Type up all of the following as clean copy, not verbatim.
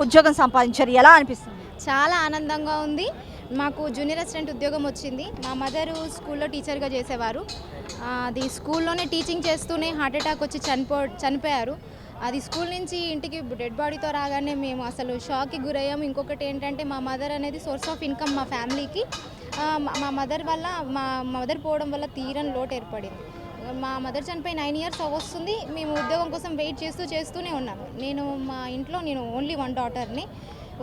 ఉద్యోగం సంపాదించారు, ఎలా అనిపిస్తుంది? చాలా ఆనందంగా ఉంది. మాకు జూనియర్ అసిస్టెంట్ ఉద్యోగం వచ్చింది. మా మదరు స్కూల్లో టీచర్గా చేసేవారు. అది స్కూల్లోనే టీచింగ్ చేస్తూనే హార్ట్ అటాక్ వచ్చి చనిపోయారు. అది స్కూల్ నుంచి ఇంటికి డెడ్ బాడీతో రాగానే మేము అసలు షాక్కి గురయ్యాము. ఇంకొకటి ఏంటంటే మా మదర్ అనేది సోర్స్ ఆఫ్ ఇన్కమ్ మా ఫ్యామిలీకి. మా మదర్ పోవడం వల్ల తీరని లోటు ఏర్పడింది. మా మదర్ చనిపోయి 9 ఇయర్స్ వస్తుంది. మేము ఉద్యోగం కోసం వెయిట్ చేస్తూనే ఉన్నాము. నేను ఓన్లీ వన్ డాటర్ని.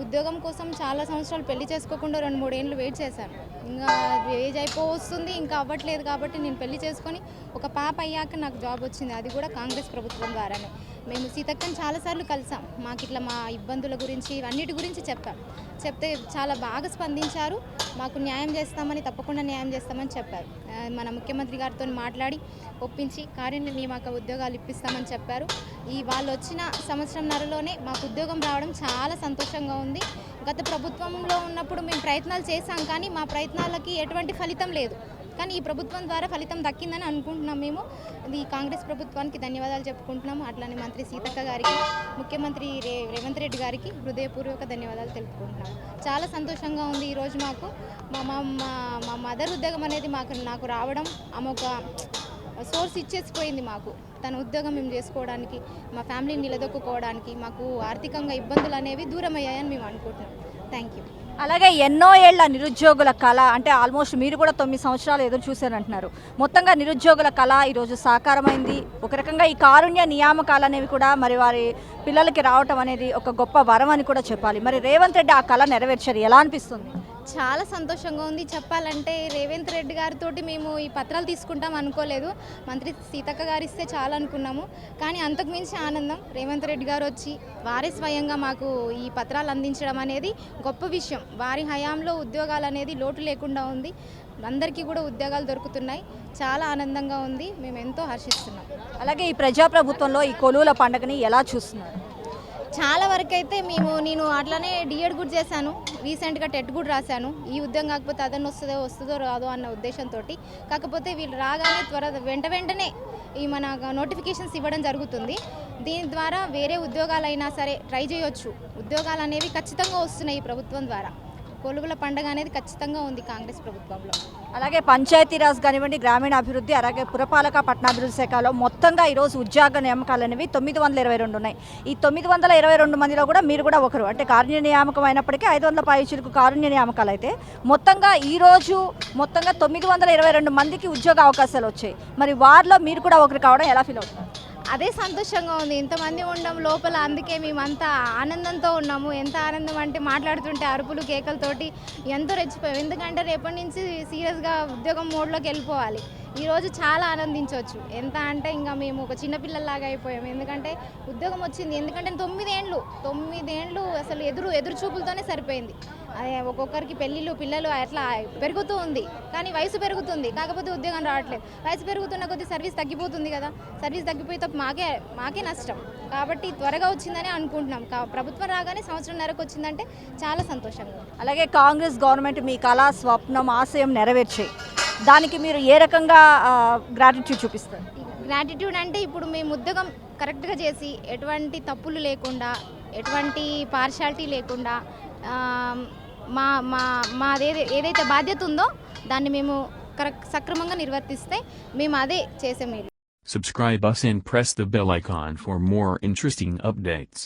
ఉద్యోగం కోసం చాలా సంవత్సరాలు పెళ్లి చేసుకోకుండా 2-3 ఏళ్ళు వెయిట్ చేశాను. ఇంకా ఏజ్ అయిపోతుంది, ఇంకా అవ్వట్లేదు కాబట్టి నేను పెళ్లి చేసుకొని ఒక పాప అయ్యాక నాకు జాబ్ వచ్చింది. అది కూడా కాంగ్రెస్ ప్రభుత్వం ద్వారానే. మేము సీతక్కని చాలాసార్లు కలిసాం. మాకు ఇట్లా మా ఇబ్బందుల గురించి అన్నిటి గురించి చెప్తే చాలా బాగా స్పందించారు. మాకు న్యాయం చేస్తామని, తప్పకుండా న్యాయం చేస్తామని చెప్పారు. మన ముఖ్యమంత్రి గారితో మాట్లాడి ఒప్పించి కార్య నియామక ఉద్యోగాలు ఇప్పిస్తామని చెప్పారు. వాళ్ళు వచ్చిన సంవత్సరంన్నరలోనే మాకు ఉద్యోగం రావడం చాలా సంతోషంగా ఉంది. గత ప్రభుత్వంలో ఉన్నప్పుడు మేము ప్రయత్నాలు చేశాం, కానీ మా ప్రయత్నాలకి ఎటువంటి ఫలితం లేదు. కానీ ఈ ప్రభుత్వం ద్వారా ఫలితం దక్కిందని అనుకుంటున్నాం. మేము ఈ కాంగ్రెస్ ప్రభుత్వానికి ధన్యవాదాలు చెప్పుకుంటున్నాము. అట్లానే మంత్రి సీతక్క గారికి, ముఖ్యమంత్రి రేవంత్ రెడ్డి గారికి హృదయపూర్వక ధన్యవాదాలు తెలుపుకుంటున్నాము. చాలా సంతోషంగా ఉంది. ఈరోజు మాకు మా మదర్ ఉద్యోగం అనేది నాకు రావడం ఆమె ఒక సోర్స్ ఇచ్చేసిపోయింది. మాకు తన ఉద్యోగం మేము చేసుకోవడానికి, మా ఫ్యామిలీని నిలదొక్కుకోవడానికి మాకు ఆర్థికంగా ఇబ్బందులు అనేవి దూరం అయ్యాయని మేము అనుకుంటున్నాం. Thank you. అలాగే ఎన్నో ఏళ్ల నిరుద్యోగుల కళ, అంటే ఆల్మోస్ట్ మీరు కూడా 9 సంవత్సరాలు ఎదురు చూశారంటున్నారు. మొత్తంగా నిరుద్యోగుల కళ ఈరోజు సాకారమైంది. ఒక రకంగా ఈ కారుణ్య నియామకాలు అనేవి కూడా మరి వారి పిల్లలకి రావటం అనేది ఒక గొప్ప వరం అని కూడా చెప్పాలి. మరి రేవంత్ రెడ్డి ఆ కళ నెరవేర్చారు, ఎలా అనిపిస్తుంది? చాలా సంతోషంగా ఉంది. చెప్పాలంటే రేవంత్ రెడ్డి గారితో మేము ఈ పత్రాలు తీసుకుంటాం అనుకోలేదు. మంత్రి సీతక్క గారు ఇస్తే చాలా అనుకున్నాము. కానీ అంతకుమించి ఆనందం, రేవంత్ రెడ్డి గారు వచ్చి వారే స్వయంగా మాకు ఈ పత్రాలు అందించడం అనేది గొప్ప విషయం. వారి హయాంలో ఉద్యోగాలు అనేది లోటు లేకుండా ఉంది. అందరికీ కూడా ఉద్యోగాలు దొరుకుతున్నాయి. చాలా ఆనందంగా ఉంది. మేము ఎంతో హర్షిస్తున్నాం. అలాగే ఈ ప్రజాప్రభుత్వంలో ఈ కొలువుల పండుగని ఎలా చూస్తున్నారు? చాలా వరకు అయితే నేను అట్లానే డిఎడ్ కూడా చేశాను. రీసెంట్గా టెట్ కూడా రాశాను. ఈ ఉద్యోగం కాకపోతే అదన్నీ వస్తుందో రాదో అన్న ఉద్దేశంతో. కాకపోతే వీళ్ళు రాగానే వెంటనే ఈ మన నోటిఫికేషన్స్ ఇవ్వడం జరుగుతుంది. దీని ద్వారా వేరే ఉద్యోగాలైనా సరే ట్రై చేయొచ్చు. ఉద్యోగాలు అనేవి ఖచ్చితంగా వస్తున్నాయి ఈ ప్రభుత్వం ద్వారా. కొలువుల పండుగ అనేది ఖచ్చితంగా ఉంది కాంగ్రెస్ ప్రభుత్వంలో. అలాగే పంచాయతీరాజ్ కానివ్వండి, గ్రామీణాభివృద్ధి, అలాగే పురపాలక పట్టణాభివృద్ధి శాఖలో మొత్తంగా ఈరోజు ఉద్యోగ నియామకాలు అనేవి 922 ఉన్నాయి. ఈ 922 మందిలో కూడా మీరు కూడా ఒకరు. అంటే కారుణ్య నియామకం అయినప్పటికీ 500 పైచిలకు కారుణ్య నియామకాలు అయితే మొత్తంగా ఈరోజు 922 మందికి ఉద్యోగ అవకాశాలు వచ్చాయి. మరి వారిలో మీరు కూడా ఒకరు కావడం ఎలా ఫీల్ అవుతున్నారు? అదే సంతోషంగా ఉంది. ఇంతమంది ఉండడం లోపల, అందుకే మేమంతా ఆనందంతో ఉన్నాము. ఎంత ఆనందం అంటే మాట్లాడుతుంటే అరుపులు కేకలతోటి ఎంతో రెచ్చిపోయాం. ఎందుకంటే రేపటి నుంచి సీరియస్గా ఉద్యోగం మోడ్లోకి వెళ్ళిపోవాలి. ఈరోజు చాలా ఆనందించవచ్చు. ఎంత అంటే ఇంకా మేము ఒక చిన్నపిల్లల్లాగా అయిపోయాము. ఎందుకంటే ఉద్యోగం వచ్చింది. ఎందుకంటే 9 ఏళ్ళు అసలు ఎదురు చూపులతోనే సరిపోయింది. అదే ఒక్కొక్కరికి పిల్లలు అట్లా పెరుగుతూ ఉంది. కానీ వయసు పెరుగుతుంది, కాకపోతే ఉద్యోగం రావట్లేదు. వయసు పెరుగుతున్న కొద్ది సర్వీస్ తగ్గిపోతుంది కదా. సర్వీస్ తగ్గిపోతే మాకే నష్టం. కాబట్టి త్వరగా వచ్చిందని అనుకుంటున్నాం. ప్రభుత్వం రాగానే సంవత్సరంన్నరకు వచ్చిందంటే చాలా సంతోషంగా. అలాగే కాంగ్రెస్ గవర్నమెంట్ మీ కళ, స్వప్నం, ఆశయం నెరవేర్చాయి. దానికి మీరు ఏ రకంగా గ్రాటిట్యూడ్ చూపిస్తారు? గ్రాటిట్యూడ్ అంటే ఇప్పుడు మేము ఉద్యోగం కరెక్ట్గా చేసి, ఎటువంటి తప్పులు లేకుండా, ఎటువంటి పార్షాలిటీ లేకుండా ఏదైతే బాధ్యత ఉందో దాన్ని మేము సక్రమంగా నిర్వర్తిస్తే మేము అదే చేసే మేలు. Subscribe us and press the bell icon for more interesting updates.